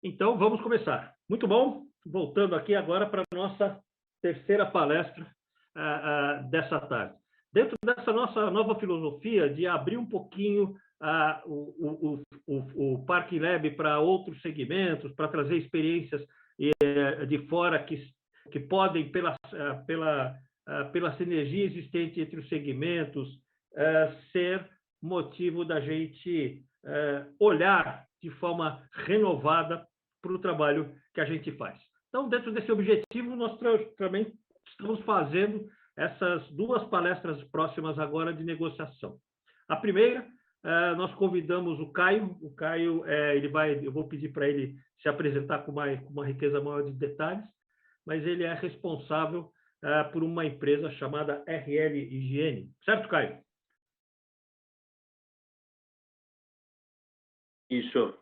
Então, vamos começar. Muito bom. Voltando aqui agora para a nossa terceira palestra dessa tarde. Dentro dessa nossa nova filosofia de abrir um pouquinho o Parque Lab para outros segmentos, para trazer experiências de fora que podem, pela sinergia existente entre os segmentos, ser motivo da gente olhar de forma renovada para o trabalho que a gente faz. Então, dentro desse objetivo, nós também estamos fazendo essas duas palestras próximas agora de negociação. A primeira, nós convidamos o Caio. O Caio, eu vou pedir para ele se apresentar com uma riqueza maior de detalhes, mas ele é responsável por uma empresa chamada RL Higiene. Certo, Caio? Isso.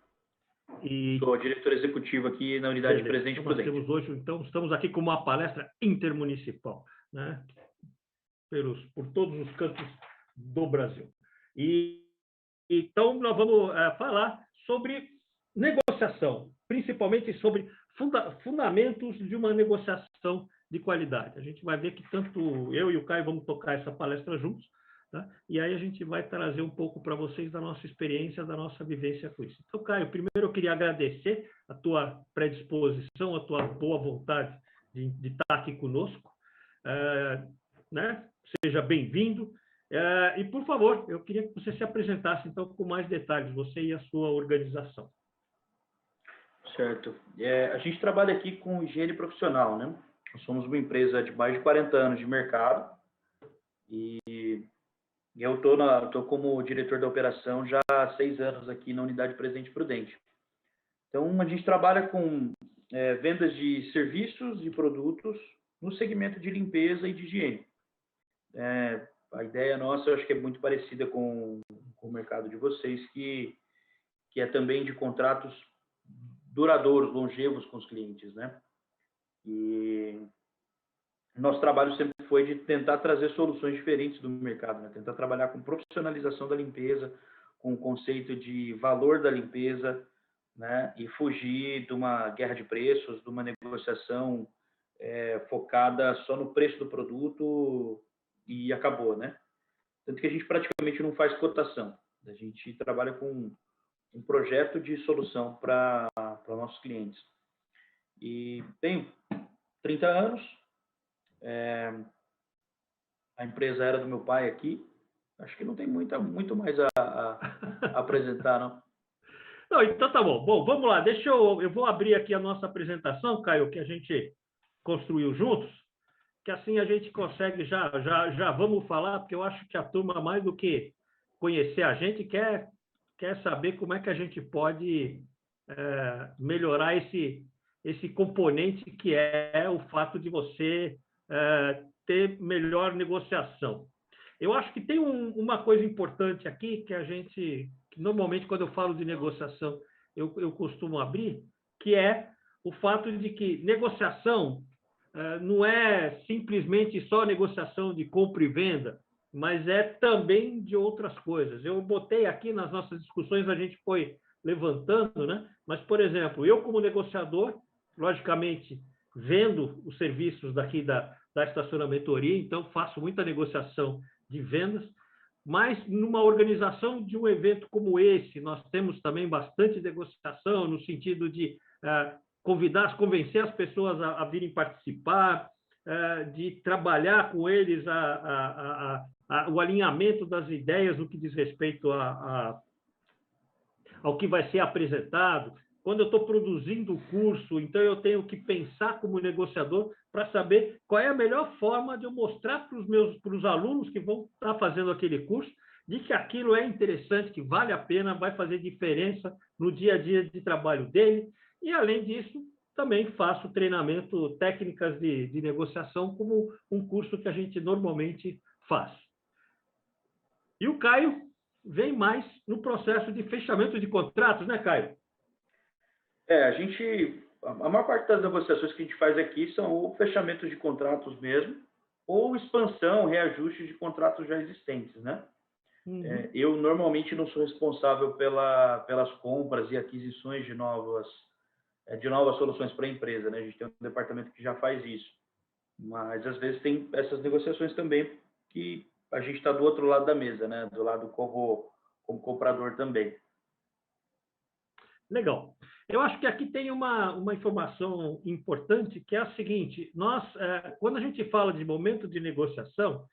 Sou diretor executivo aqui na unidade de Presidente Prudente. Nós temos hoje, então, estamos aqui com uma palestra intermunicipal, né? Por todos os cantos do Brasil. Então, nós vamos falar sobre negociação, principalmente sobre fundamentos de uma negociação de qualidade. A gente vai ver que tanto eu e o Caio vamos tocar essa palestra juntos, tá? E aí a gente vai trazer um pouco para vocês da nossa experiência, da nossa vivência com isso. Então, Caio, primeiro eu queria agradecer a tua predisposição, a tua boa vontade de estar aqui conosco, né? Seja bem-vindo. E, por favor, eu queria que você se apresentasse, então, com mais detalhes, você e a sua organização. Certo. A gente trabalha aqui com higiene profissional, né? Nós somos uma empresa de mais de 40 anos de mercado e eu estou como diretor da operação já há 6 anos aqui na unidade Presidente Prudente. Então, a gente trabalha com vendas de serviços e produtos no segmento de limpeza e de higiene. A ideia nossa, eu acho que é muito parecida com o mercado de vocês, que é também de contratos duradouros, longevos com os clientes, né? E nosso trabalho sempre foi de tentar trazer soluções diferentes do mercado, né? Tentar trabalhar com profissionalização da limpeza, com o conceito de valor da limpeza, né? E fugir de uma guerra de preços, de uma negociação focada só no preço do produto e acabou, né? Tanto que a gente praticamente não faz cotação. A gente trabalha com um projeto de solução para nossos clientes. E tenho 30 anos. A empresa era do meu pai aqui. Acho que não tem muito mais a apresentar, não. Não, então tá bom. Bom, vamos lá. Eu vou abrir aqui a nossa apresentação, Caio, que a gente construiu juntos, que assim a gente consegue já vamos falar, porque eu acho que a turma, mais do que conhecer a gente, quer saber como é que a gente pode melhorar esse componente que é o fato de você ter melhor negociação. Eu acho que tem uma coisa importante aqui que normalmente, quando eu falo de negociação, eu costumo abrir, que é o fato de que negociação não é simplesmente só negociação de compra e venda, mas é também de outras coisas. Eu botei aqui nas nossas discussões, a gente foi levantando, né? Mas, por exemplo, eu como negociador, logicamente, vendo os serviços daqui da estacionamentoria, então faço muita negociação de vendas, mas numa organização de um evento como esse, nós temos também bastante negociação no sentido de convencer as pessoas a virem participar, de trabalhar com eles o alinhamento das ideias no que diz respeito ao que vai ser apresentado. Quando eu estou produzindo o curso, então eu tenho que pensar como negociador para saber qual é a melhor forma de eu mostrar para os alunos que vão estar fazendo aquele curso, de que aquilo é interessante, que vale a pena, vai fazer diferença no dia a dia de trabalho dele. E, além disso, também faço treinamento, técnicas de negociação, como um curso que a gente normalmente faz. E o Caio vem mais no processo de fechamento de contratos, né, Caio? A maior parte das negociações que a gente faz aqui são ou fechamentos de contratos mesmo, ou expansão, reajuste de contratos já existentes, né? Uhum. Eu normalmente não sou responsável pelas compras e aquisições de de novas soluções para a empresa, né? A gente tem um departamento que já faz isso. Mas, às vezes, tem essas negociações também que a gente está do outro lado da mesa, né? Do lado como comprador também. Legal. Eu acho que aqui tem uma informação importante, que é a seguinte: nós, quando a gente fala de momento de negociação,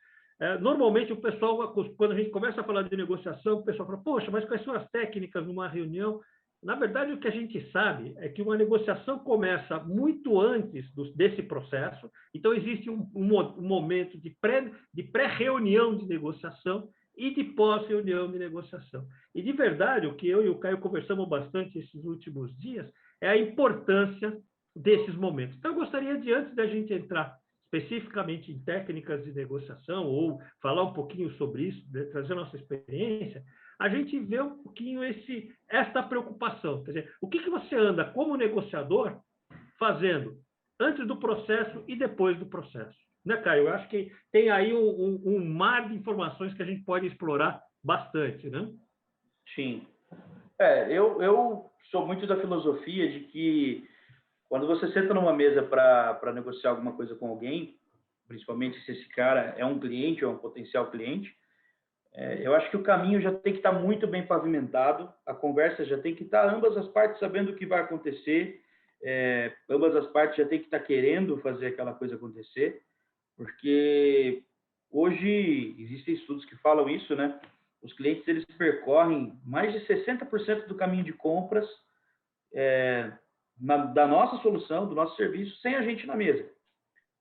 normalmente o pessoal, quando a gente começa a falar de negociação, o pessoal fala, poxa, mas quais são as técnicas numa reunião? Na verdade, o que a gente sabe é que uma negociação começa muito antes desse processo, então existe um momento de pré-reunião de negociação e de pós-reunião de negociação. E, de verdade, o que eu e o Caio conversamos bastante esses últimos dias é a importância desses momentos. Então, eu gostaria de, antes da gente entrar especificamente em técnicas de negociação ou falar um pouquinho sobre isso, trazer a nossa experiência, a gente vê um pouquinho esta preocupação. Quer dizer, o que você anda como negociador fazendo antes do processo e depois do processo? Né, Caio? Eu acho que tem aí um mar de informações que a gente pode explorar bastante, né? Sim. Eu sou muito da filosofia de que quando você senta numa mesa para negociar alguma coisa com alguém, principalmente se esse cara é um cliente ou um potencial cliente, eu acho que o caminho já tem que estar muito bem pavimentado, a conversa já tem que estar ambas as partes sabendo o que vai acontecer, ambas as partes já tem que estar querendo fazer aquela coisa acontecer, porque hoje existem estudos que falam isso, né? Os clientes eles percorrem mais de 60% do caminho de compras da nossa solução, do nosso serviço, sem a gente na mesa,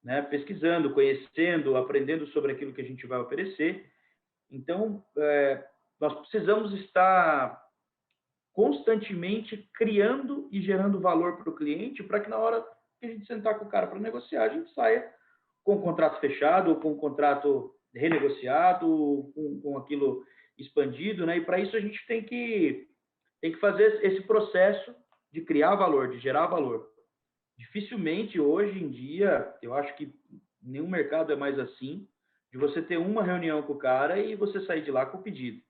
né? Pesquisando, conhecendo, aprendendo sobre aquilo que a gente vai oferecer. Então, nós precisamos estar constantemente criando e gerando valor para o cliente, para que na hora que a gente sentar com o cara para negociar, a gente saia com o contrato fechado, ou com o contrato renegociado, com aquilo expandido, né? E para isso a gente tem que fazer esse processo de criar valor, de gerar valor. Dificilmente hoje em dia, eu acho que nenhum mercado é mais assim, de você ter uma reunião com o cara e você sair de lá com o pedido,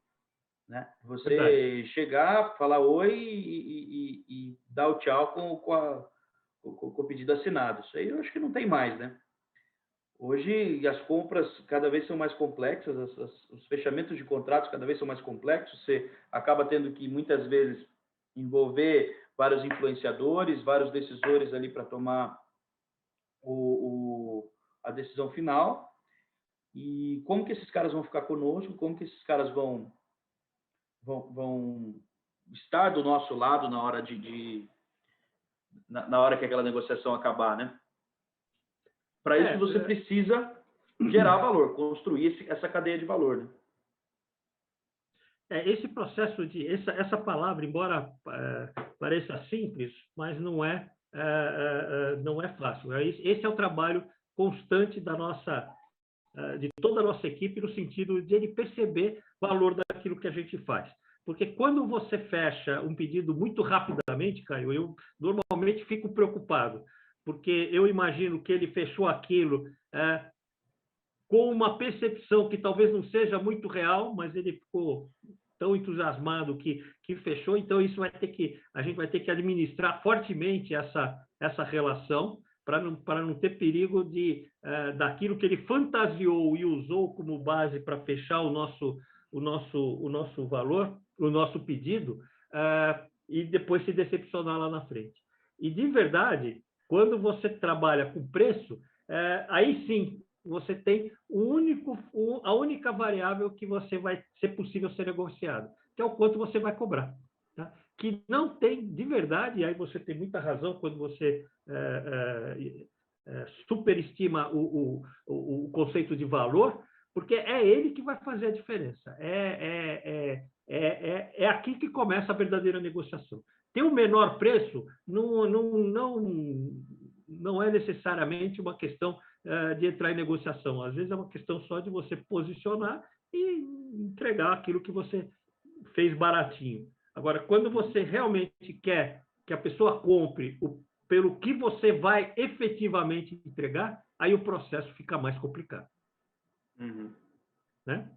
né? Você Verdade. chegar, falar oi e dar o tchau com o pedido assinado. Isso aí eu acho que não tem mais, né? Hoje as compras cada vez são mais complexas, os fechamentos de contratos cada vez são mais complexos, você acaba tendo que muitas vezes envolver vários influenciadores, vários decisores ali para tomar a decisão final. E como que esses caras vão ficar conosco, como que esses caras vão estar do nosso lado na hora na hora que aquela negociação acabar, né? Para isso você precisa gerar valor, construir essa cadeia de valor, né? Esse processo essa palavra, embora pareça simples, mas não é fácil. Esse é o trabalho constante de toda a nossa equipe, no sentido de ele perceber o valor daquilo que a gente faz. Porque quando você fecha um pedido muito rapidamente, Caio, eu normalmente fico preocupado, porque eu imagino que ele fechou aquilo com uma percepção que talvez não seja muito real, mas ele ficou tão entusiasmado que fechou. Então a gente vai ter que administrar fortemente essa relação para não ter perigo daquilo que ele fantasiou e usou como base para fechar o nosso valor, o nosso pedido, e depois se decepcionar lá na frente. E de verdade, quando você trabalha com preço, aí sim você tem a única variável que você vai ser possível ser negociado, que é o quanto você vai cobrar. Tá? Que não tem, de verdade, e aí você tem muita razão quando você superestima o conceito de valor, porque é ele que vai fazer a diferença. É aqui que começa a verdadeira negociação. Ter o menor preço não é necessariamente uma questão de entrar em negociação. Às vezes é uma questão só de você posicionar e entregar aquilo que você fez baratinho. Agora, quando você realmente quer que a pessoa compre pelo que você vai efetivamente entregar, aí o processo fica mais complicado. Uhum. Né?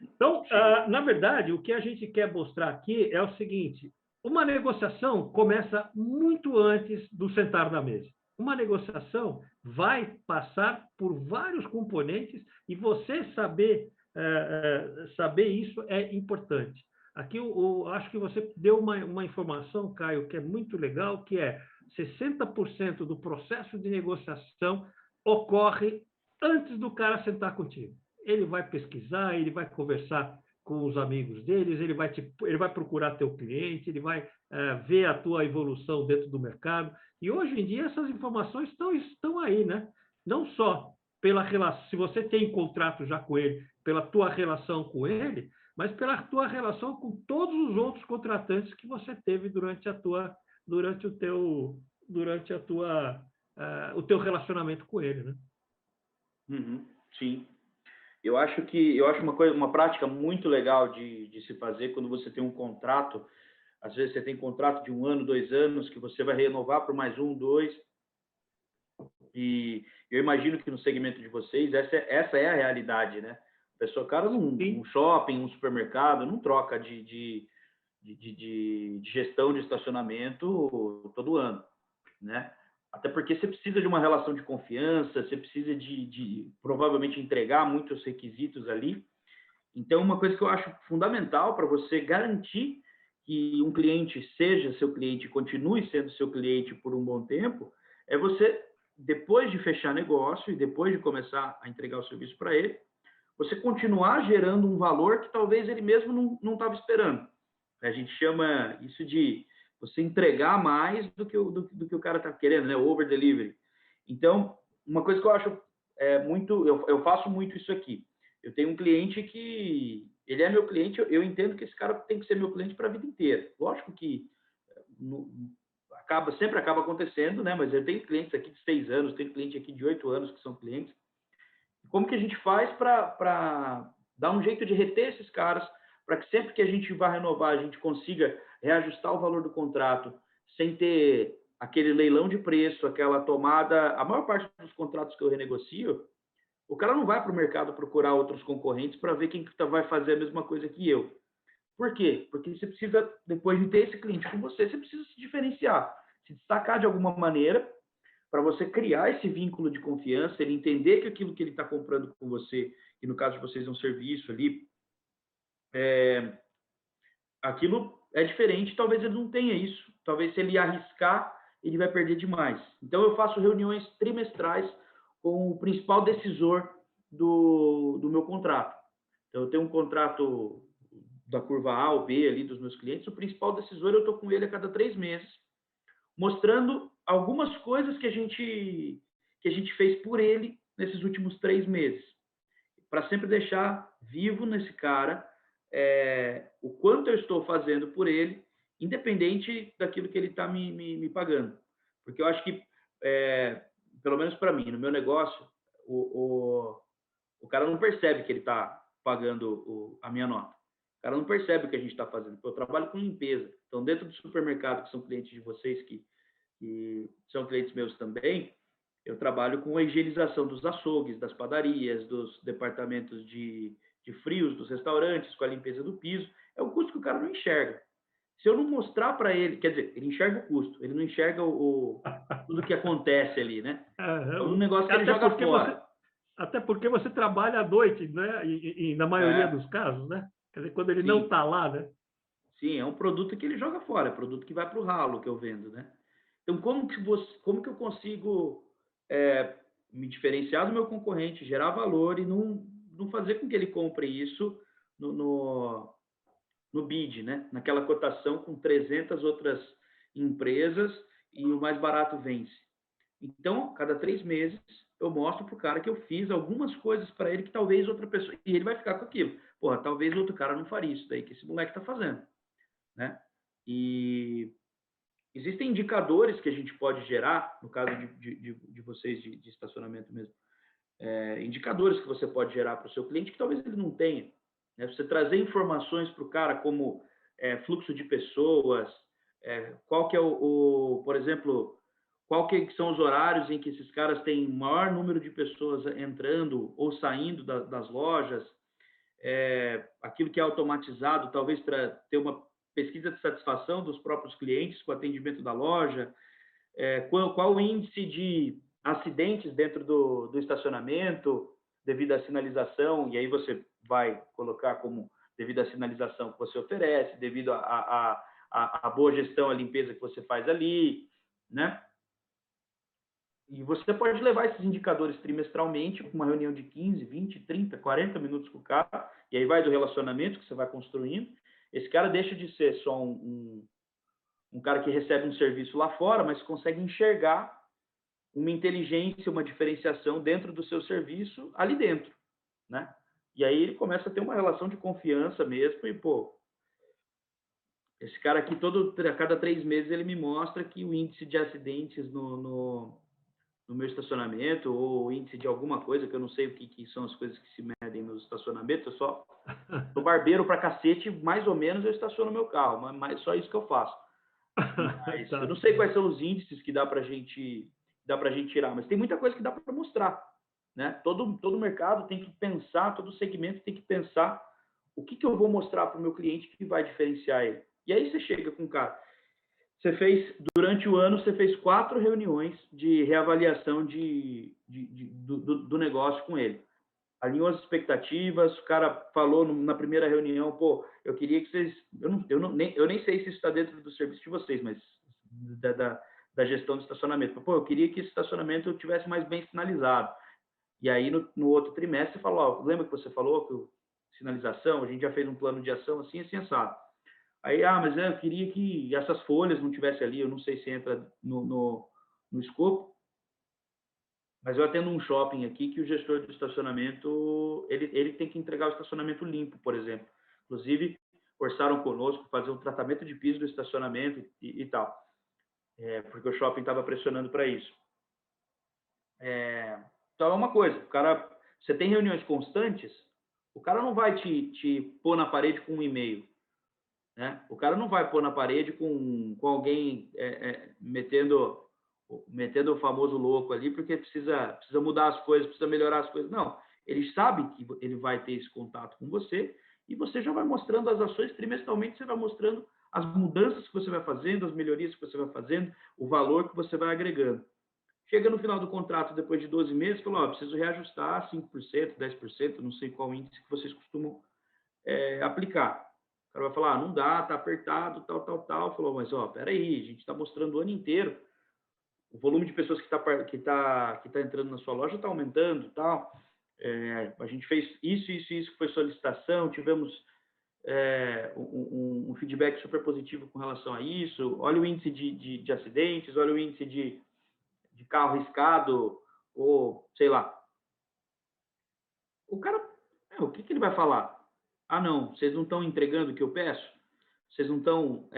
Então, na verdade, o que a gente quer mostrar aqui é o seguinte: uma negociação começa muito antes do sentar na mesa. Uma negociação vai passar por vários componentes e você saber isso é importante. Aqui eu acho que você deu uma informação, Caio, que é muito legal, que é 60% do processo de negociação ocorre antes do cara sentar contigo. Ele vai pesquisar, ele vai conversar com os amigos deles, ele vai procurar teu cliente, ele vai ver a tua evolução dentro do mercado. E hoje em dia essas informações estão aí, né? Não só pela relação, se você tem contrato já com ele, pela tua relação com ele, mas pela tua relação com todos os outros contratantes que você teve durante o teu relacionamento com ele, né? Uhum, sim. Eu acho uma prática muito legal de se fazer quando você tem um contrato. Às vezes você tem contrato de 1 ano, 2 anos, que você vai renovar por mais 1, 2. E eu imagino que no segmento de vocês, essa é a realidade, né? A pessoa, cara, num shopping, um supermercado, não troca de gestão de estacionamento todo ano, né? Até porque você precisa de uma relação de confiança, você precisa de provavelmente entregar muitos requisitos ali. Então, uma coisa que eu acho fundamental para você garantir que um cliente seja seu cliente, continue sendo seu cliente por um bom tempo, é você, depois de fechar negócio e depois de começar a entregar o serviço para ele, você continuar gerando um valor que talvez ele mesmo não estava esperando. A gente chama isso de você entregar mais do que o cara está querendo, né? Over delivery. Então, uma coisa que eu acho muito, eu faço muito isso aqui. Eu tenho um cliente que ele é meu cliente, eu entendo que esse cara tem que ser meu cliente para a vida inteira. Lógico que sempre acaba acontecendo, né? Mas eu tenho clientes aqui de 6 anos, tenho cliente aqui de 8 anos que são clientes. Como que a gente faz para dar um jeito de reter esses caras, para que sempre que a gente vai renovar, a gente consiga reajustar o valor do contrato, sem ter aquele leilão de preço, aquela tomada. A maior parte dos contratos que eu renegocio, o cara não vai para o mercado procurar outros concorrentes para ver quem vai fazer a mesma coisa que eu. Por quê? Porque você precisa, depois de ter esse cliente com você, você precisa se diferenciar, se destacar de alguma maneira, para você criar esse vínculo de confiança, ele entender que aquilo que ele está comprando com você, e no caso de vocês é um serviço ali, aquilo é diferente, talvez ele não tenha isso. Talvez se ele arriscar, ele vai perder demais. Então, eu faço reuniões trimestrais com o principal decisor do meu contrato. Então, eu tenho um contrato da curva A ou B ali dos meus clientes, o principal decisor eu estou com ele a cada 3 meses, mostrando algumas coisas que a gente fez por ele nesses últimos 3 meses, para sempre deixar vivo nesse cara o quanto eu estou fazendo por ele, independente daquilo que ele está me pagando. Porque eu acho que, pelo menos para mim, no meu negócio, o cara não percebe que ele está pagando a minha nota. O cara não percebe o que a gente está fazendo. Eu trabalho com limpeza. Então, dentro do supermercado, que são clientes de vocês, que são clientes meus também, eu trabalho com a higienização dos açougues, das padarias, dos departamentos de frios, dos restaurantes, com a limpeza do piso. É um custo que o cara não enxerga. Se eu não mostrar para ele, quer dizer, ele enxerga o custo, ele não enxerga tudo que acontece ali, né? É um negócio que ele joga fora. Até porque você trabalha à noite, né? E na maioria dos casos, né? Quer dizer, quando ele não está lá, né? Sim, é um produto que ele joga fora, é um produto que vai para o ralo que eu vendo, né? Então, como que eu consigo me diferenciar do meu concorrente, gerar valor e não fazer com que ele compre isso no bid, né? Naquela cotação com 300 outras empresas e o mais barato vence. Então, cada 3 meses, eu mostro para o cara que eu fiz algumas coisas para ele que talvez outra pessoa... E ele vai ficar com aquilo. Porra, talvez outro cara não faria isso daí que esse moleque está fazendo, né? E existem indicadores que a gente pode gerar, no caso de vocês de estacionamento mesmo, indicadores que você pode gerar para o seu cliente que talvez ele não tenha. Né? Você trazer informações para o cara como fluxo de pessoas, qual que é por exemplo, qual que são os horários em que esses caras têm maior número de pessoas entrando ou saindo das lojas, aquilo que é automatizado, talvez para ter pesquisa de satisfação dos próprios clientes com o atendimento da loja, qual o índice de acidentes dentro do estacionamento devido à sinalização, e aí você vai colocar como devido à sinalização que você oferece, devido à boa gestão, à limpeza que você faz ali, né? E você pode levar esses indicadores trimestralmente, com uma reunião de 15, 20, 30, 40 minutos com o cara, e aí vai do relacionamento que você vai construindo. Esse cara deixa de ser só um cara que recebe um serviço lá fora, mas consegue enxergar uma inteligência, uma diferenciação dentro do seu serviço ali dentro, né? E aí ele começa a ter uma relação de confiança mesmo e, pô, esse cara aqui, a cada 3 meses, ele me mostra que o índice de acidentes no meu estacionamento, ou o índice de alguma coisa, que eu não sei o que são as coisas que se medem nos estacionamentos, eu só sou barbeiro pra cacete, mais ou menos eu estaciono meu carro, mas só isso que eu faço. Mas eu não sei quais são os índices que dá pra gente tirar, mas tem muita coisa que dá para mostrar, né? Todo mercado tem que pensar, todo segmento tem que pensar o que eu vou mostrar para o meu cliente que vai diferenciar ele. E aí você chega com o cara, durante o ano, você fez 4 reuniões de reavaliação do negócio com ele. Alinhou as expectativas, o cara falou na primeira reunião, pô, eu queria que vocês... Eu nem sei se isso está dentro do serviço de vocês, mas da gestão do estacionamento. Pô, eu queria que esse estacionamento tivesse mais bem sinalizado. E aí, no outro trimestre, você falou, ó, lembra que você falou que sinalização, a gente já fez um plano de ação assim, assim, assado. Aí, mas eu queria que essas folhas não tivessem ali, eu não sei se entra no escopo, mas eu atendo um shopping aqui que o gestor do estacionamento, ele tem que entregar o estacionamento limpo, por exemplo. Inclusive, orçaram conosco fazer um tratamento de piso do estacionamento e tal, porque o shopping estava pressionando para isso. Então, é uma coisa, o cara, você tem reuniões constantes, o cara não vai te pôr na parede com um e-mail, né? O cara não vai pôr na parede com alguém metendo o famoso louco ali, porque precisa mudar as coisas, precisa melhorar as coisas. Não, ele sabe que ele vai ter esse contato com você e você já vai mostrando as ações, trimestralmente você vai mostrando as mudanças que você vai fazendo, as melhorias que você vai fazendo, o valor que você vai agregando. Chega no final do contrato, depois de 12 meses, fala, preciso reajustar 5%, 10%, não sei qual índice que vocês costumam aplicar. O cara vai falar, não dá, tá apertado, tal. Falou, mas peraí, a gente está mostrando o ano inteiro. O volume de pessoas que tá entrando na sua loja está aumentando, tal. A gente fez isso que foi solicitação, tivemos um feedback super positivo com relação a isso. Olha o índice de acidentes, olha o índice de carro riscado, ou sei lá. O cara, o que ele vai falar? Não, vocês não estão entregando o que eu peço? Vocês não estão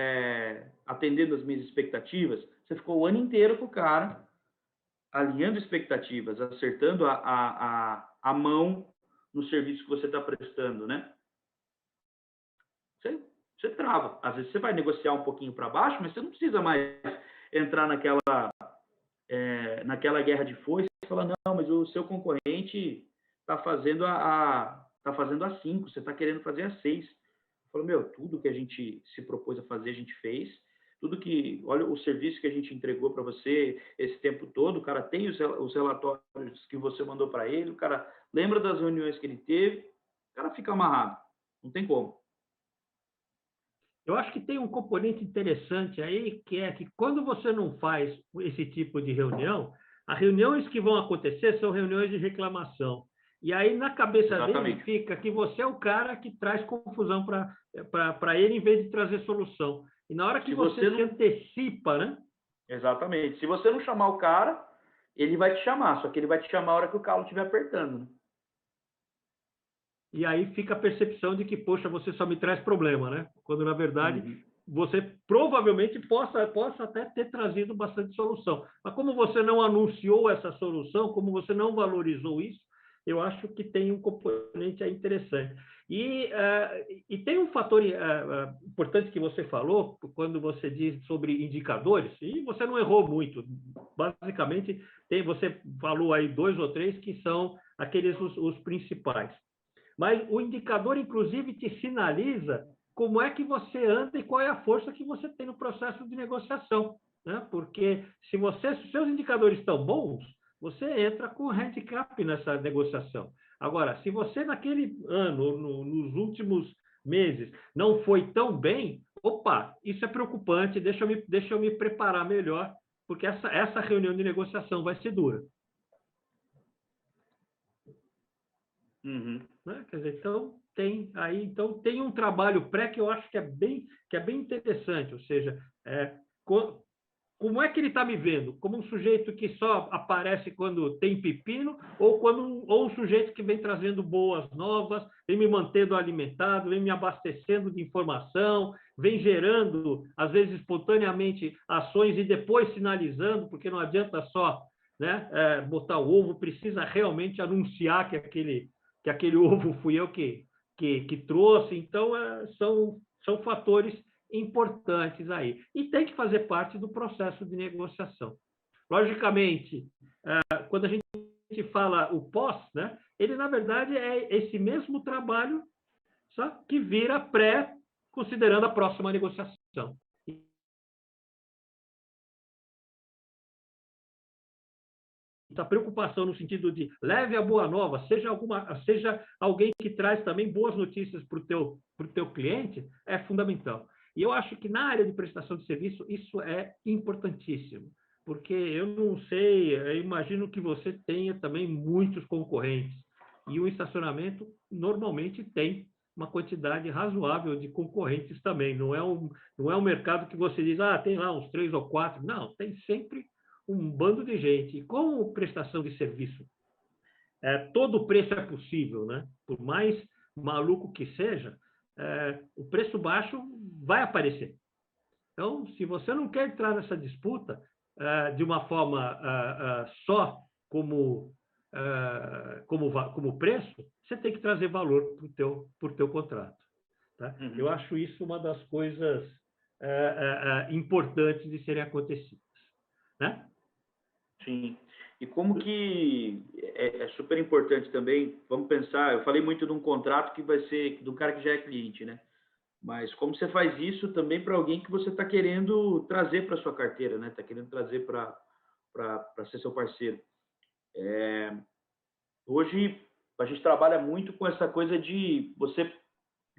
atendendo as minhas expectativas? Você ficou o ano inteiro com o cara, alinhando expectativas, acertando a mão no serviço que você está prestando, né? Você trava. Às vezes você vai negociar um pouquinho para baixo, mas você não precisa mais entrar naquela guerra de foice e falar, não, mas o seu concorrente está fazendo a 5, você está querendo fazer a 6. Eu falo, tudo que a gente se propôs a fazer, a gente fez. Olha o serviço que a gente entregou para você esse tempo todo, o cara tem os relatórios que você mandou para ele, o cara lembra das reuniões que ele teve, o cara fica amarrado, não tem como. Eu acho que tem um componente interessante aí, que é que quando você não faz esse tipo de reunião, as reuniões que vão acontecer são reuniões de reclamação. E aí, na cabeça dele, fica que você é o cara que traz confusão para ele, em vez de trazer solução. E na hora que você se antecipa, né? Exatamente. Se você não chamar o cara, ele vai te chamar, só que ele vai te chamar a hora que o calo estiver apertando, né? E aí fica a percepção de que, poxa, você só me traz problema, né? Quando, na verdade, você provavelmente possa até ter trazido bastante solução. Mas como você não anunciou essa solução, como você não valorizou isso, eu acho que tem um componente aí interessante. E tem um fator importante que você falou, quando você diz sobre indicadores, e você não errou muito. Basicamente, você falou aí 2 ou 3 que são aqueles os principais. Mas o indicador, inclusive, te sinaliza como é que você anda e qual é a força que você tem no processo de negociação, né? Porque se seus indicadores estão bons, você entra com handicap nessa negociação. Agora, se você naquele ano, nos últimos meses, não foi tão bem, opa, isso é preocupante, deixa eu me preparar melhor, porque essa reunião de negociação vai ser dura. Uhum. Né? Quer dizer, então tem um trabalho pré que eu acho que é bem interessante, ou seja, como é que ele está me vendo? Como um sujeito que só aparece quando tem pepino ou um sujeito que vem trazendo boas novas, vem me mantendo alimentado, vem me abastecendo de informação, vem gerando, às vezes, espontaneamente ações e depois sinalizando, porque não adianta só, né, botar o ovo, precisa realmente anunciar que aquele ovo fui eu que trouxe. Então, são fatores importantes aí. E tem que fazer parte do processo de negociação. Logicamente, quando a gente fala o pós, né, ele, na verdade, é esse mesmo trabalho, sabe, que vira pré, considerando a próxima negociação. A preocupação no sentido de leve a boa nova, seja alguém que traz também boas notícias para o teu cliente, é fundamental. E eu acho que na área de prestação de serviço isso é importantíssimo, porque eu não sei, eu imagino que você tenha também muitos concorrentes, e o estacionamento normalmente tem uma quantidade razoável de concorrentes também, não é um mercado que você diz, tem lá uns 3 ou 4, não, tem sempre um bando de gente. E como prestação de serviço, todo preço é possível, né? Por mais maluco que seja, o preço baixo vai aparecer. Então, se você não quer entrar nessa disputa de uma forma só como preço, você tem que trazer valor para o teu contrato. Tá? Uhum. Eu acho isso uma das coisas importantes de serem acontecidas. Né? Sim. E como que é super importante também, vamos pensar, eu falei muito de um contrato que vai ser de um cara que já é cliente, né? Mas como você faz isso também para alguém que você está querendo trazer para sua carteira, né? Está querendo trazer para ser seu parceiro. Hoje a gente trabalha muito com essa coisa de você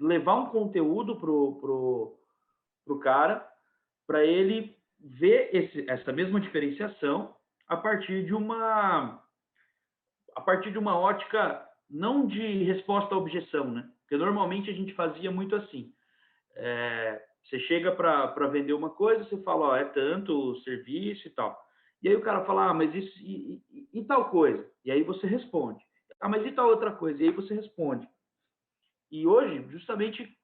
levar um conteúdo pro cara, para ele ver essa mesma diferenciação a partir de uma ótica não de resposta à objeção, né? Porque normalmente a gente fazia muito assim. Você chega para vender uma coisa, você fala, ó, é tanto o serviço e tal. E aí o cara fala, mas isso e tal coisa. E aí você responde. Mas e tal outra coisa? E aí você responde. E hoje, justamente,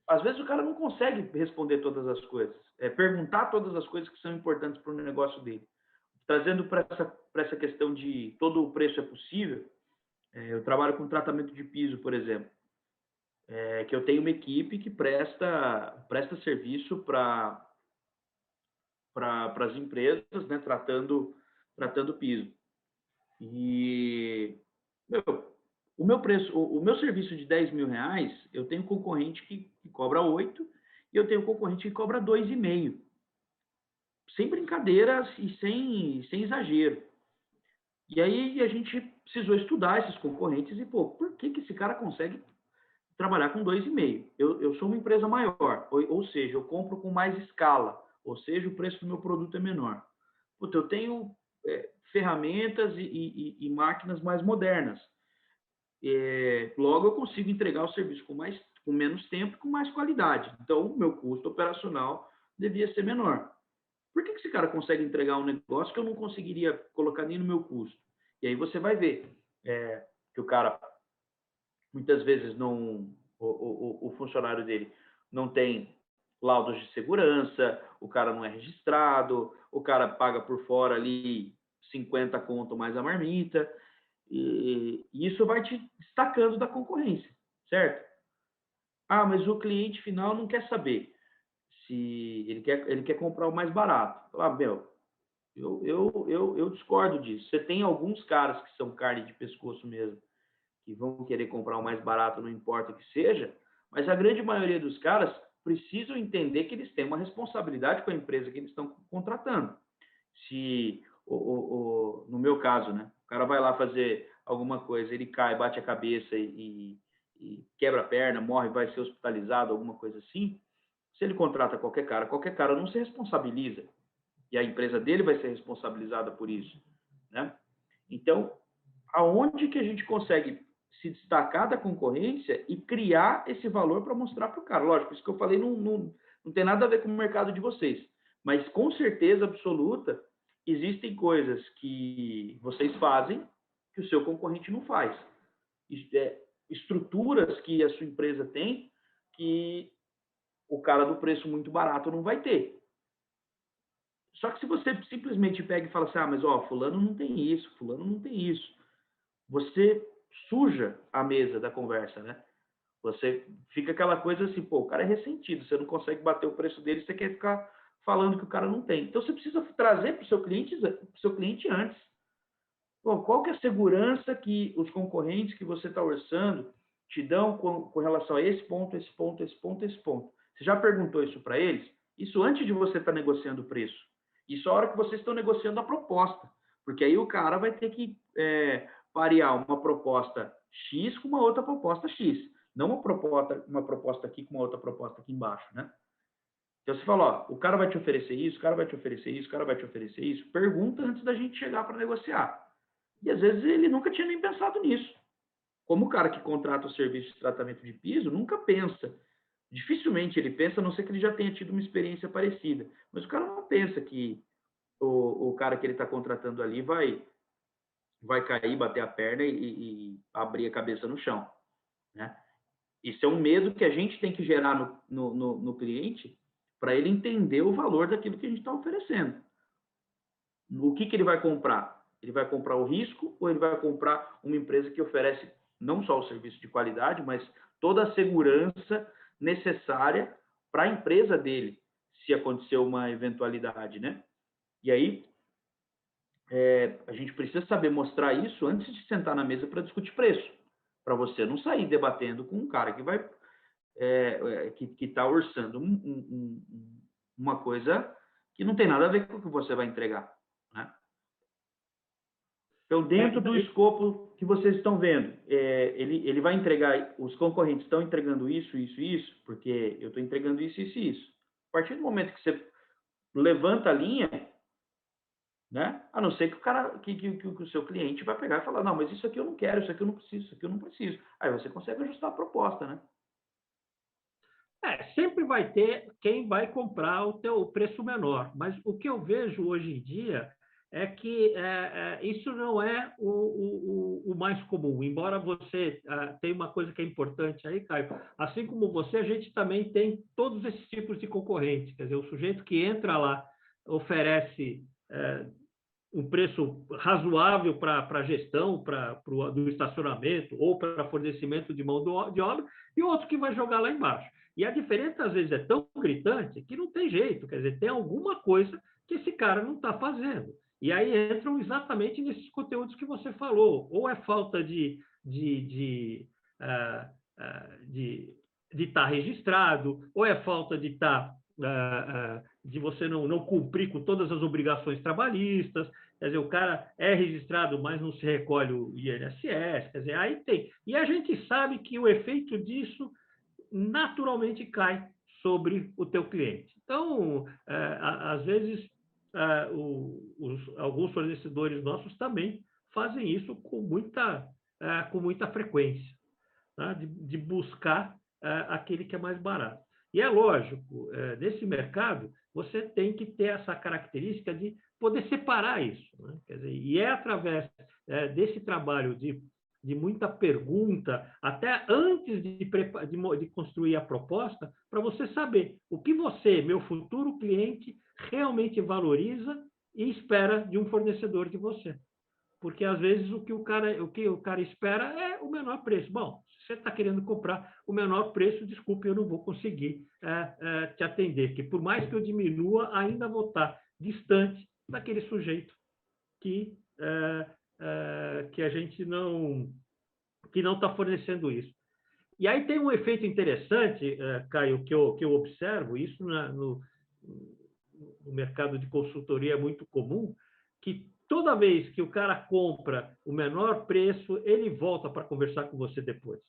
às vezes o cara não consegue responder todas as coisas, perguntar todas as coisas que são importantes para o negócio dele. Trazendo para essa questão de todo o preço é possível, eu trabalho com tratamento de piso, por exemplo, que eu tenho uma equipe que presta serviço para as empresas, né, tratando piso. E, o meu serviço de 10 mil reais, eu tenho concorrente que cobra 8 e eu tenho concorrente que cobra 2,5. Sem brincadeira e sem exagero. E aí a gente precisou estudar esses concorrentes e, por que esse cara consegue trabalhar com 2,5? Eu sou uma empresa maior, ou seja, eu compro com mais escala, ou seja, o preço do meu produto é menor. Eu tenho ferramentas e máquinas mais modernas. Logo, eu consigo entregar o serviço com menos tempo e com mais qualidade. Então, o meu custo operacional devia ser menor. Por que esse cara consegue entregar um negócio que eu não conseguiria colocar nem no meu custo? E aí você vai ver que o cara, muitas vezes, o funcionário dele não tem laudos de segurança, o cara não é registrado, o cara paga por fora ali 50 conto mais a marmita, e isso vai te destacando da concorrência, certo? Mas o cliente final não quer saber se ele quer comprar o mais barato. Eu discordo disso. Você tem alguns caras que são carne de pescoço mesmo, que vão querer comprar o mais barato, não importa o que seja, Mas a grande maioria dos caras precisam entender que eles têm uma responsabilidade com a empresa que eles estão contratando. Se, no meu caso, né, o cara vai lá fazer alguma coisa, ele cai, bate a cabeça e quebra a perna, morre, vai ser hospitalizado, alguma coisa assim, se ele contrata qualquer cara não se responsabiliza. E a empresa dele vai ser responsabilizada por isso, né? Então, aonde que a gente consegue se destacar da concorrência e criar esse valor para mostrar para o cara? Lógico, isso que eu falei não tem nada a ver com o mercado de vocês, mas com certeza absoluta existem coisas que vocês fazem que o seu concorrente não faz. Estruturas que a sua empresa tem que o cara do preço muito barato não vai ter. Só que se você simplesmente pega e fala assim, mas fulano não tem isso, fulano não tem isso, você suja a mesa da conversa, né? Você fica aquela coisa assim, pô, o cara é ressentido, você não consegue bater o preço dele, você quer ficar falando que o cara não tem. Então você precisa trazer para o seu cliente antes. Bom, qual que é a segurança que os concorrentes que você está orçando te dão com relação a esse ponto, esse ponto, esse ponto, esse ponto? Você já perguntou isso para eles? Isso antes de você estar negociando o preço. Isso a hora que vocês estão negociando a proposta. Porque aí o cara vai ter que parear uma proposta X com uma outra proposta X. Não uma proposta aqui com uma outra proposta aqui embaixo, né? Então você fala, o cara vai te oferecer isso, o cara vai te oferecer isso, o cara vai te oferecer isso. Pergunta antes da gente chegar para negociar. E às vezes ele nunca tinha nem pensado nisso. Como o cara que contrata o serviço de tratamento de piso nunca pensa. Dificilmente ele pensa, a não ser que ele já tenha tido uma experiência parecida. Mas o cara não pensa que o cara que ele está contratando ali vai cair, bater a perna e abrir a cabeça no chão, né? Isso é um medo que a gente tem que gerar no cliente para ele entender o valor daquilo que a gente está oferecendo. O que ele vai comprar? Ele vai comprar o risco ou ele vai comprar uma empresa que oferece não só o serviço de qualidade, mas toda a segurança necessária para a empresa dele, se acontecer uma eventualidade, né? E aí, a gente precisa saber mostrar isso antes de sentar na mesa para discutir preço, para você não sair debatendo com um cara que vai que está orçando uma coisa que não tem nada a ver com o que você vai entregar, né? Então, dentro do escopo que vocês estão vendo, ele vai entregar, os concorrentes estão entregando isso, isso e isso, porque eu estou entregando isso, isso e isso. A partir do momento que você levanta a linha, né? A não ser que o seu cliente vai pegar e falar, não, mas isso aqui eu não quero, isso aqui eu não preciso, isso aqui eu não preciso. Aí você consegue ajustar a proposta, né? Sempre vai ter quem vai comprar o preço menor, mas o que eu vejo hoje em dia é que isso não é o mais comum. Embora você tenha uma coisa que é importante aí, Caio, assim como você, a gente também tem todos esses tipos de concorrentes. Quer dizer, o sujeito que entra lá oferece um preço razoável para a gestão do estacionamento ou para fornecimento de mão de obra, e outro que vai jogar lá embaixo. E a diferença, às vezes, é tão gritante que não tem jeito, quer dizer, tem alguma coisa que esse cara não está fazendo. E aí entram exatamente nesses conteúdos que você falou. Ou é falta de estar registrado, ou é falta de estar de você não cumprir com todas as obrigações trabalhistas, quer dizer, o cara é registrado, mas não se recolhe o INSS, quer dizer, aí tem. E a gente sabe que o efeito disso naturalmente cai sobre o teu cliente. Então, às vezes, alguns fornecedores nossos também fazem isso com muita frequência, tá? de buscar aquele que é mais barato. E é lógico, nesse mercado, você tem que ter essa característica de poder separar isso, né? Quer dizer, e é através desse trabalho de muita pergunta, até antes de construir a proposta, para você saber o que você, meu futuro cliente, realmente valoriza e espera de um fornecedor de você. Porque às vezes o que o cara espera é o menor preço. Bom, se você está querendo comprar o menor preço, desculpe, eu não vou conseguir te atender, que por mais que eu diminua, ainda vou estar distante daquele sujeito que a gente não está fornecendo isso. E aí tem um efeito interessante, Caio, que eu observo, isso no mercado de consultoria é muito comum, que toda vez que o cara compra o menor preço, ele volta para conversar com você depois.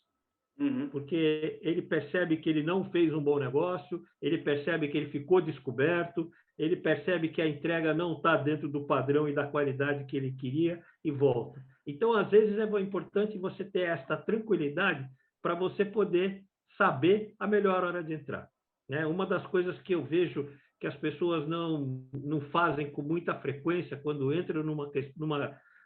Uhum. Porque ele percebe que ele não fez um bom negócio, ele percebe que ele ficou descoberto, ele percebe que a entrega não está dentro do padrão e da qualidade que ele queria e volta. Então, às vezes, é importante você ter esta tranquilidade para você poder saber a melhor hora de entrar. Né? Uma das coisas que eu vejo que as pessoas não fazem com muita frequência quando entram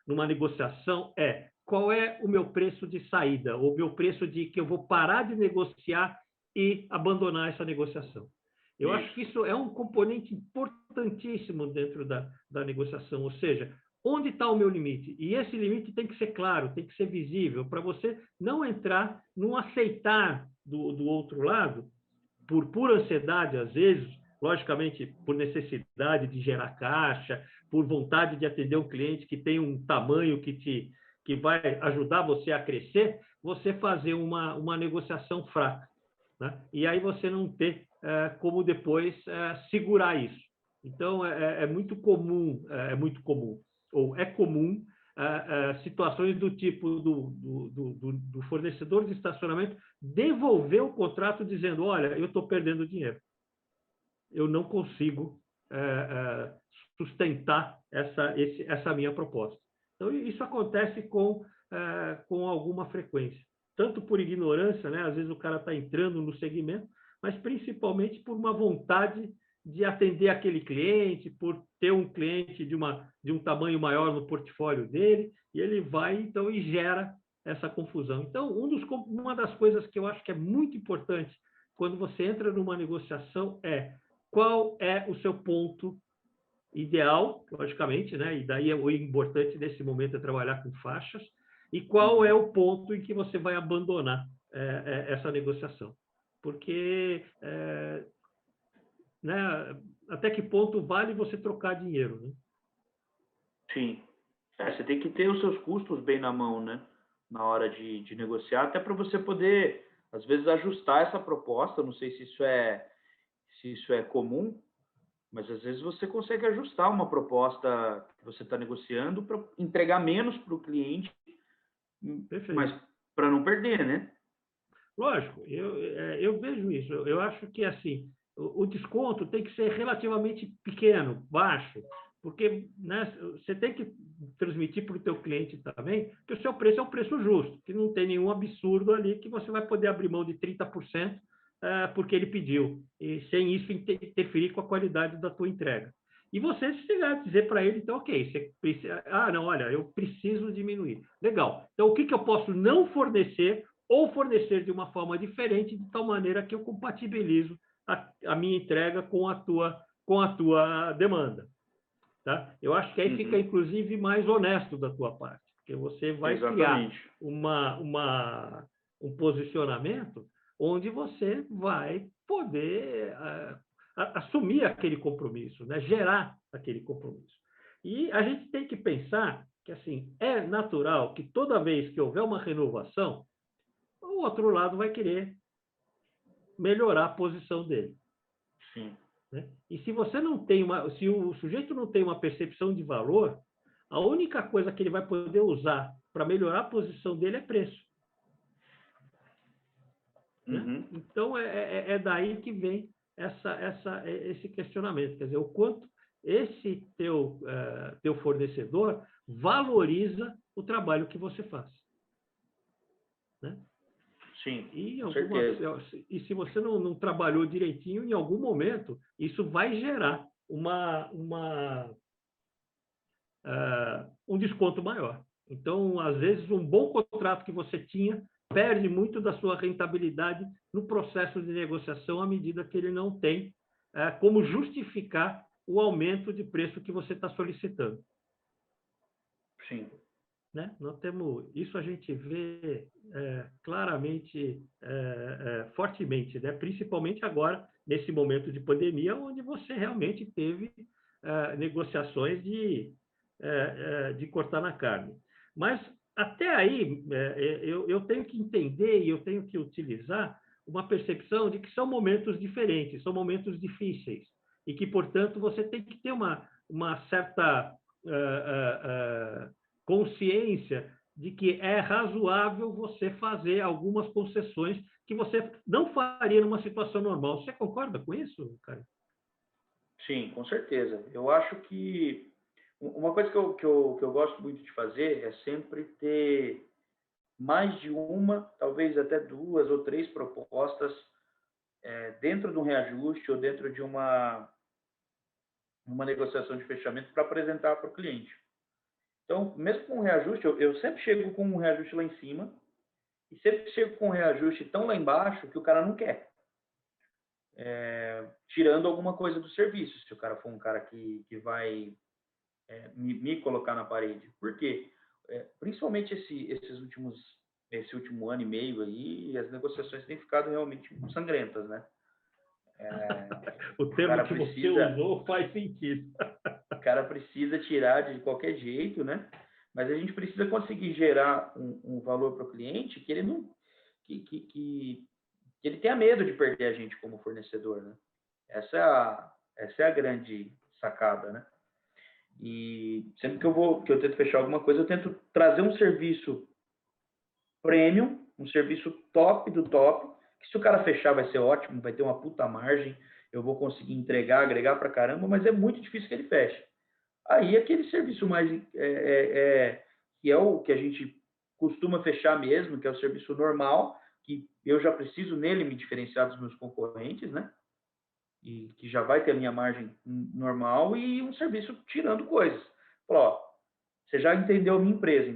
numa negociação é qual é o meu preço de saída, ou o meu preço de que eu vou parar de negociar e abandonar essa negociação. Eu acho que isso é um componente importantíssimo dentro da negociação, ou seja, onde está o meu limite? E esse limite tem que ser claro, tem que ser visível, para você não entrar num aceitar do outro lado, por pura ansiedade, às vezes, logicamente, por necessidade de gerar caixa, por vontade de atender um cliente que tem um tamanho que vai ajudar você a crescer, você fazer uma negociação fraca. Né? E aí você não ter como depois segurar isso. Então, é muito comum, ou é comum, situações do tipo do fornecedor de estacionamento devolver o contrato dizendo, olha, eu estou perdendo dinheiro. Eu não consigo sustentar essa minha proposta. Então, isso acontece com alguma frequência. Tanto por ignorância, né? Às vezes o cara está entrando no segmento, mas principalmente por uma vontade de atender aquele cliente, por ter um cliente de um tamanho maior no portfólio dele, e ele vai, então, e gera essa confusão. Então, uma das coisas que eu acho que é muito importante quando você entra numa negociação é qual é o seu ponto ideal, logicamente, né? E daí o importante nesse momento é trabalhar com faixas, e qual é o ponto em que você vai abandonar essa negociação. Porque né, até que ponto vale você trocar dinheiro, né? Sim. Você tem que ter os seus custos bem na mão, né? Na hora de negociar, até para você poder, às vezes, ajustar essa proposta. Não sei se isso é comum, mas às vezes você consegue ajustar uma proposta que você está negociando para entregar menos para o cliente, Perfeito. mas para não perder, né? Lógico, eu vejo isso. Eu acho que assim o desconto tem que ser relativamente pequeno, baixo, porque né, você tem que transmitir para o teu cliente também que o seu preço é um preço justo, que não tem nenhum absurdo ali, que você vai poder abrir mão de 30% porque ele pediu, e sem isso interferir com a qualidade da tua entrega. E você dizer para ele, então, ok, você precisa, não, olha, eu preciso diminuir. Legal. Então, o que eu posso não fornecer ou fornecer de uma forma diferente, de tal maneira que eu compatibilizo a minha entrega com a tua demanda. Tá? Eu acho que aí fica, inclusive, mais honesto da tua parte, porque você vai criar um posicionamento onde você vai poder assumir aquele compromisso, né? Gerar aquele compromisso. E a gente tem que pensar que assim é natural que toda vez que houver uma renovação, o outro lado vai querer melhorar a posição dele. Sim. Né? E se você não tem se o sujeito não tem uma percepção de valor, a única coisa que ele vai poder usar para melhorar a posição dele é preço. Né? Então é daí que vem esse questionamento, quer dizer, o quanto esse teu fornecedor valoriza o trabalho que você faz. Né? Sim, E se você não trabalhou direitinho, em algum momento, isso vai gerar um desconto maior. Então, às vezes, um bom contrato que você tinha perde muito da sua rentabilidade no processo de negociação à medida que ele não tem como justificar o aumento de preço que você está solicitando. Sim. Né? Nós temos isso, a gente vê claramente, fortemente, né? Principalmente agora, nesse momento de pandemia, onde você realmente teve negociações de cortar na carne. Mas até aí, eu tenho que entender e eu tenho que utilizar uma percepção de que são momentos diferentes, são momentos difíceis, e que, portanto, você tem que ter uma certa consciência de que é razoável você fazer algumas concessões que você não faria numa situação normal. Você concorda com isso, cara? Sim, com certeza. Eu acho que uma coisa que eu gosto muito de fazer é sempre ter mais de uma, talvez até duas ou três propostas dentro de um reajuste ou dentro de uma negociação de fechamento para apresentar para o cliente. Então, mesmo com um reajuste, eu sempre chego com um reajuste lá em cima e sempre chego com um reajuste tão lá embaixo que o cara não quer. Tirando alguma coisa do serviço, se o cara for um cara que vai me colocar na parede. Por quê? Principalmente esse último ano e meio aí, as negociações têm ficado realmente sangrentas, né? O O termo cara que você precisa, usou faz sentido. o cara precisa tirar de qualquer jeito, né? Mas a gente precisa conseguir gerar um valor para o cliente que ele não, que ele tenha medo de perder a gente como fornecedor, né? Essa é a grande sacada, né? E sempre que eu tento fechar alguma coisa, eu tento trazer um serviço premium, um serviço top do top, que se o cara fechar vai ser ótimo, vai ter uma puta margem, eu vou conseguir entregar, agregar pra caramba, mas é muito difícil que ele feche. Aí aquele serviço mais que é o que a gente costuma fechar mesmo, que é o serviço normal, que eu já preciso nele me diferenciar dos meus concorrentes, né? E que já vai ter a minha margem normal e um serviço tirando coisas. Falou, ó, você já entendeu a minha empresa,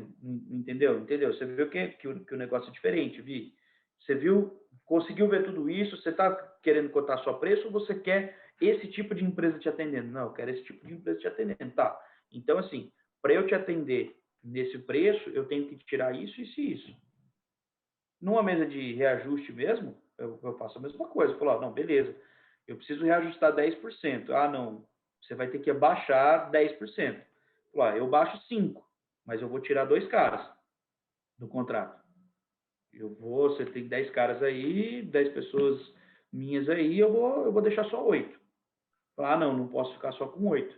entendeu? Entendeu? Você viu que o negócio é diferente, Vi? Você viu, conseguiu ver tudo isso? Você está querendo cotar só preço ou você quer esse tipo de empresa te atendendo? Não, eu quero esse tipo de empresa te atendendo. Tá. Então, assim, para eu te atender nesse preço, eu tenho que tirar isso, isso e isso. Numa mesa de reajuste mesmo, eu faço a mesma coisa. Falo, não, beleza, eu preciso reajustar 10%. Ah, não, você vai ter que abaixar 10%. Falo, eu baixo 5%, mas eu vou tirar 2 caras do contrato. Você tem 10 caras aí, 10 pessoas minhas aí, eu vou deixar só 8. Ah, não, não posso ficar só com 8.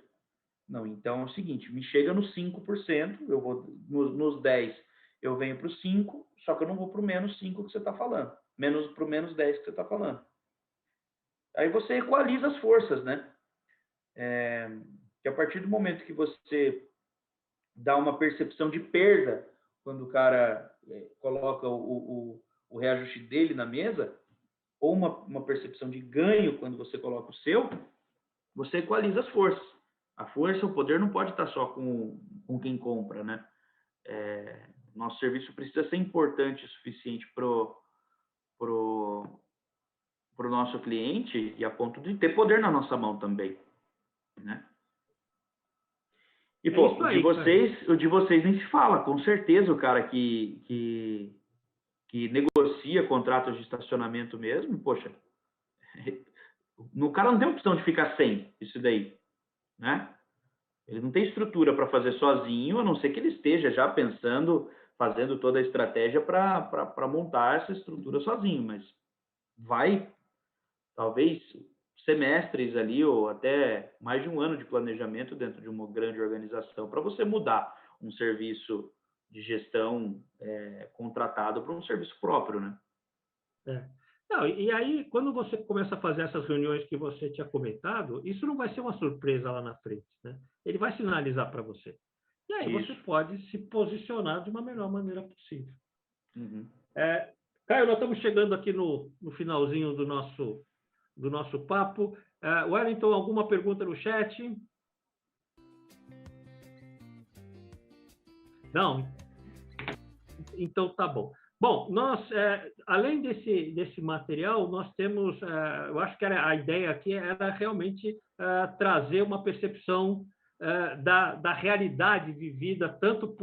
Não, então é o seguinte, me chega nos 5%, eu vou nos 10, eu venho para os 5, só que eu não vou para o menos 5 que você está falando, para o menos 10 que você está falando. Aí você equaliza as forças, né? Que a partir do momento que você dá uma percepção de perda, quando o cara coloca o reajuste dele na mesa, ou uma percepção de ganho quando você coloca o seu, você equaliza as forças. A força, o poder não pode estar só com quem compra, né? Nosso serviço precisa ser importante o suficiente pro nosso cliente e a ponto de ter poder na nossa mão também, né? E, pô, o de vocês nem se fala. Com certeza o cara que negocia contratos de estacionamento mesmo, poxa, o cara não tem opção de ficar sem isso daí, né? Ele não tem estrutura para fazer sozinho, a não ser que ele esteja já pensando, fazendo toda a estratégia para montar essa estrutura sozinho, mas vai, talvez, semestres ali, ou até mais de um ano de planejamento dentro de uma grande organização, para você mudar um serviço de gestão contratado para um serviço próprio, né? Não, e aí, quando você começa a fazer essas reuniões que você tinha comentado, isso não vai ser uma surpresa lá na frente, né? Ele vai sinalizar para você. E aí você pode se posicionar de uma melhor maneira possível. Uhum. Caio, nós estamos chegando aqui no finalzinho do nosso papo. Wellington, alguma pergunta no chat? Não? Então tá bom. Bom, nós, além desse material, nós temos, eu acho que a ideia aqui era realmente trazer uma percepção da realidade vivida, tanto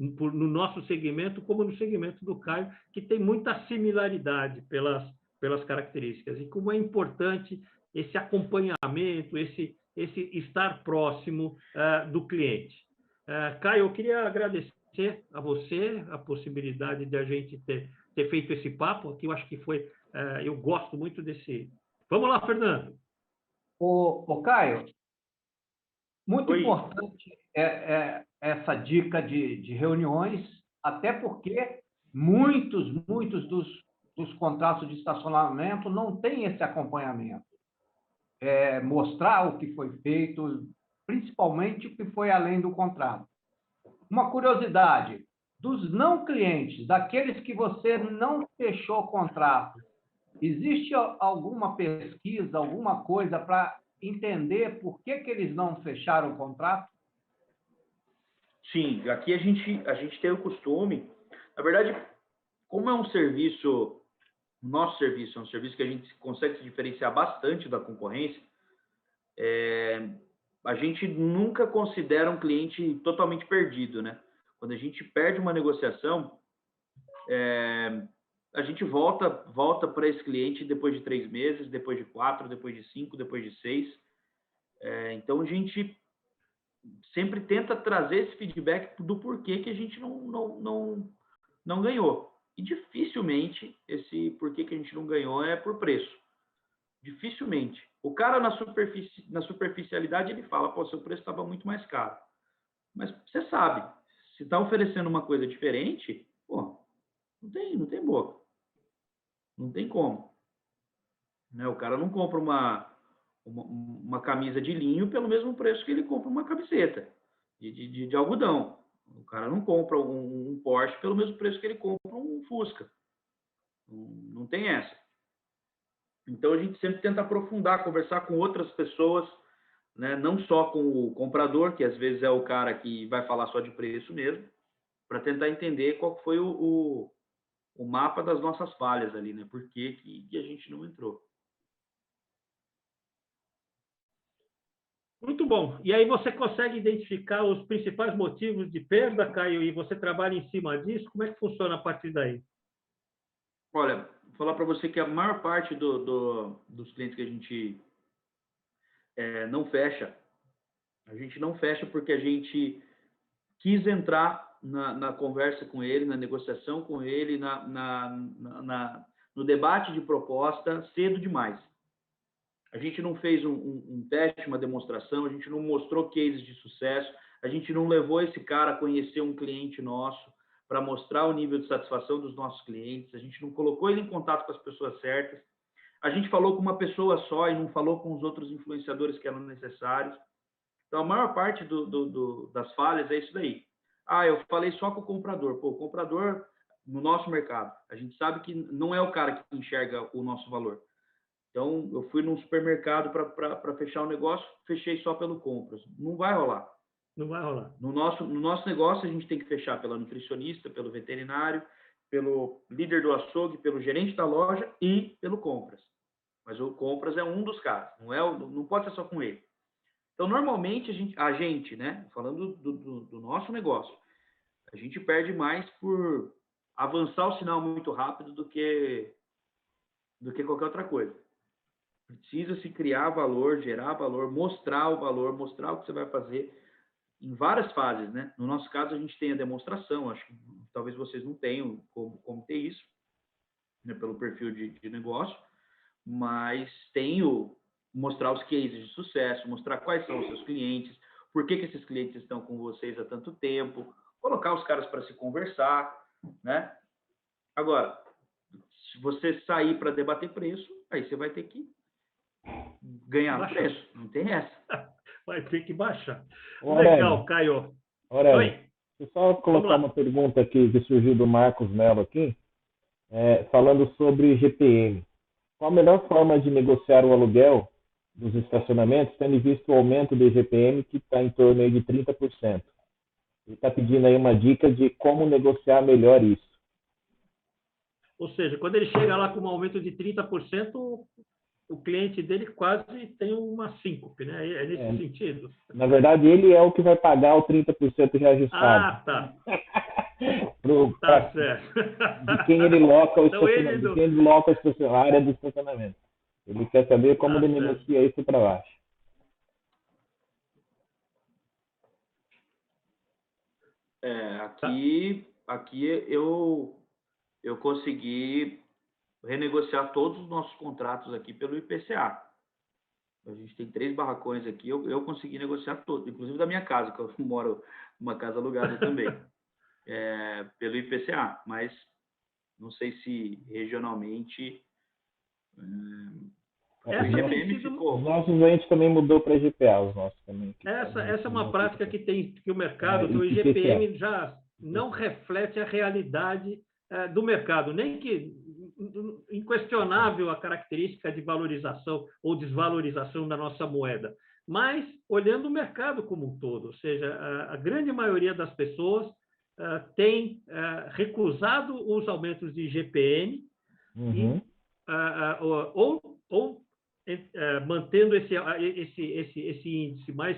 no nosso segmento, como no segmento do Caio, que tem muita similaridade pelas características, e como é importante esse acompanhamento, esse estar próximo do cliente. Caio, eu queria agradecer a você a possibilidade de a gente ter feito esse papo aqui. Eu acho que foi, eu gosto muito desse. Vamos lá, Fernando. Ô, Caio, muito Oi. importante essa dica de reuniões, até porque muitos dos contratos de estacionamento não têm esse acompanhamento. Mostrar o que foi feito, principalmente o que foi além do contrato. Uma curiosidade, dos não clientes, daqueles que você não fechou contrato, existe alguma pesquisa, alguma coisa para entender por que eles não fecharam o contrato? Sim, aqui a gente tem o costume, na verdade, como é um serviço, o nosso serviço é um serviço que a gente consegue se diferenciar bastante da concorrência, a gente nunca considera um cliente totalmente perdido, né? Quando a gente perde uma negociação, a gente volta para esse cliente depois de 3 meses, depois de 4, depois de 5, depois de 6. Então, a gente sempre tenta trazer esse feedback do porquê que a gente não ganhou. E dificilmente esse porquê que a gente não ganhou é por preço. Dificilmente. O cara na superficialidade ele fala, pô, seu preço estava muito mais caro. Mas você sabe, se está oferecendo uma coisa diferente, pô, não tem boca. Não tem como. Né? O cara não compra uma camisa de linho pelo mesmo preço que ele compra uma camiseta de algodão. O cara não compra um Porsche pelo mesmo preço que ele compra um Fusca. Não tem essa. Então, a gente sempre tenta aprofundar, conversar com outras pessoas, né? Não só com o comprador, que às vezes é o cara que vai falar só de preço mesmo, para tentar entender qual foi o mapa das nossas falhas ali, né? Por que a gente não entrou. Muito bom. E aí você consegue identificar os principais motivos de perda, Caio, e você trabalha em cima disso? Como é que funciona a partir daí? Olha, vou falar para você que a maior parte dos clientes que a gente não fecha, a gente não fecha porque a gente quis entrar na conversa com ele, na negociação com ele, no debate de proposta cedo demais. A gente não fez um teste, uma demonstração, a gente não mostrou cases de sucesso, a gente não levou esse cara a conhecer um cliente nosso para mostrar o nível de satisfação dos nossos clientes, a gente não colocou ele em contato com as pessoas certas, a gente falou com uma pessoa só e não falou com os outros influenciadores que eram necessários. Então, a maior parte das falhas é isso daí. Ah, eu falei só com o comprador. Pô, o comprador, no nosso mercado, a gente sabe que não é o cara que enxerga o nosso valor. Então, eu fui num supermercado para fechar o negócio, fechei só pelo compras. Não vai rolar. Não vai rolar. No nosso negócio, a gente tem que fechar pela nutricionista, pelo veterinário, pelo líder do açougue, pelo gerente da loja e pelo compras. Mas o compras é um dos caras, não pode ser só com ele. Então, normalmente, a gente, né, falando do nosso negócio, a gente perde mais por avançar o sinal muito rápido do que qualquer outra coisa. Precisa se criar valor, gerar valor, mostrar o valor, mostrar o que você vai fazer em várias fases, né? No nosso caso, a gente tem a demonstração, acho que talvez vocês não tenham como ter isso, né, pelo perfil de negócio, mas tem mostrar os cases de sucesso, mostrar quais são os seus clientes, por que esses clientes estão com vocês há tanto tempo, colocar os caras para se conversar, né? Agora, se você sair para debater preço, aí você vai ter que ganhar no preço, não tem essa. Vai ter que baixar. Aurélio, Legal, Caio. Aurélio, Oi. deixa eu só colocar uma pergunta aqui que surgiu do Marcos Mello aqui, falando sobre GPM. Qual a melhor forma de negociar o aluguel dos estacionamentos, tendo visto o aumento do IGPM, que está em torno aí de 30%? Ele está pedindo aí uma dica de como negociar melhor isso. Ou seja, quando ele chega lá com um aumento de 30%, o cliente dele quase tem uma síncope, né? É nesse sentido. Na verdade, ele é o que vai pagar o 30% reajustado. Ah, tá. Tá certo. De quem ele loca o Então, estacionamento, de quem ele loca a área do estacionamento. Ele quer saber como ele negocia isso para baixo. Aqui eu consegui renegociar todos os nossos contratos aqui pelo IPCA. A gente tem 3 barracões aqui, eu consegui negociar todos, inclusive da minha casa, que eu moro numa casa alugada também, pelo IPCA, mas não sei se regionalmente Essa o tem IGPM sido- ficou. Os nossos a gente também mudou para GPA, os nossos também. Essa é uma prática que o mercado, que o e IGPM já não reflete a realidade do mercado, nem que inquestionável a característica de valorização ou desvalorização da nossa moeda, mas olhando o mercado como um todo, ou seja, a grande maioria das pessoas tem recusado os aumentos de IGPM Uhum. ou mantendo esse índice mais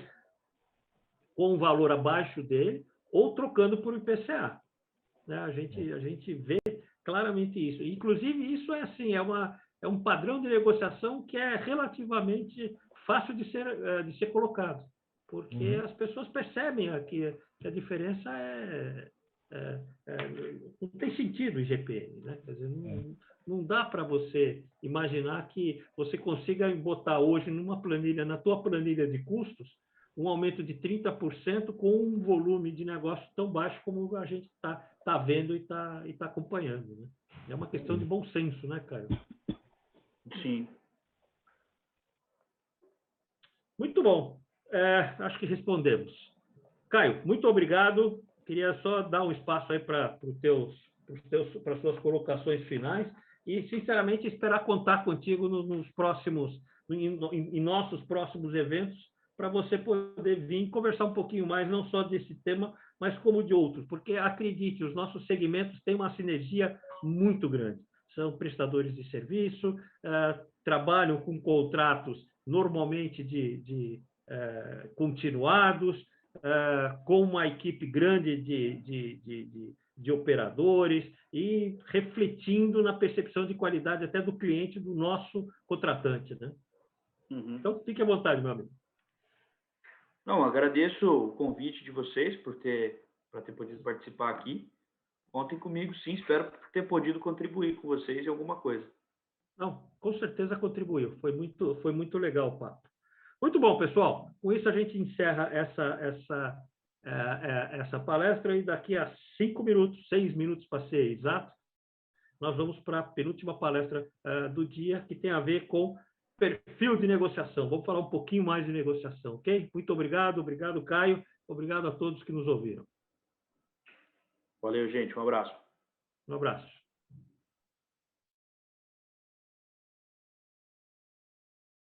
com um valor abaixo dele, ou trocando por IPCA. Né? A gente vê claramente isso. Inclusive, isso é assim, é um padrão de negociação que é relativamente fácil de ser colocado, porque as pessoas percebem que a diferença não tem sentido o IGPM, né? Quer dizer, não dá para você imaginar que você consiga botar hoje na tua planilha de custos, um aumento de 30% com um volume de negócio tão baixo como a gente está vendo e está acompanhando. Né? É uma questão de bom senso, né, Caio? Sim. Muito bom. Acho que respondemos. Caio, muito obrigado. Queria só dar um espaço aí para as suas colocações finais e, sinceramente, esperar contar contigo em nossos próximos eventos, para você poder vir conversar um pouquinho mais, não só desse tema, mas como de outros, porque, acredite, os nossos segmentos têm uma sinergia muito grande. São prestadores de serviço, trabalham com contratos normalmente continuados, com uma equipe grande de operadores e refletindo na percepção de qualidade até do cliente, do nosso contratante. Né? Uhum. Então, fique à vontade, meu amigo. Não, agradeço o convite de vocês para ter podido participar aqui. Contem comigo, sim. Espero ter podido contribuir com vocês em alguma coisa. Não, com certeza contribuiu. Foi muito legal o papo. Muito bom, pessoal. Com isso, a gente encerra essa palestra e daqui a 6 minutos para ser exato, nós vamos para a penúltima palestra do dia, que tem a ver com perfil de negociação. Vamos falar um pouquinho mais de negociação, ok? Muito obrigado. Obrigado, Caio. Obrigado a todos que nos ouviram. Valeu, gente. Um abraço. Um abraço.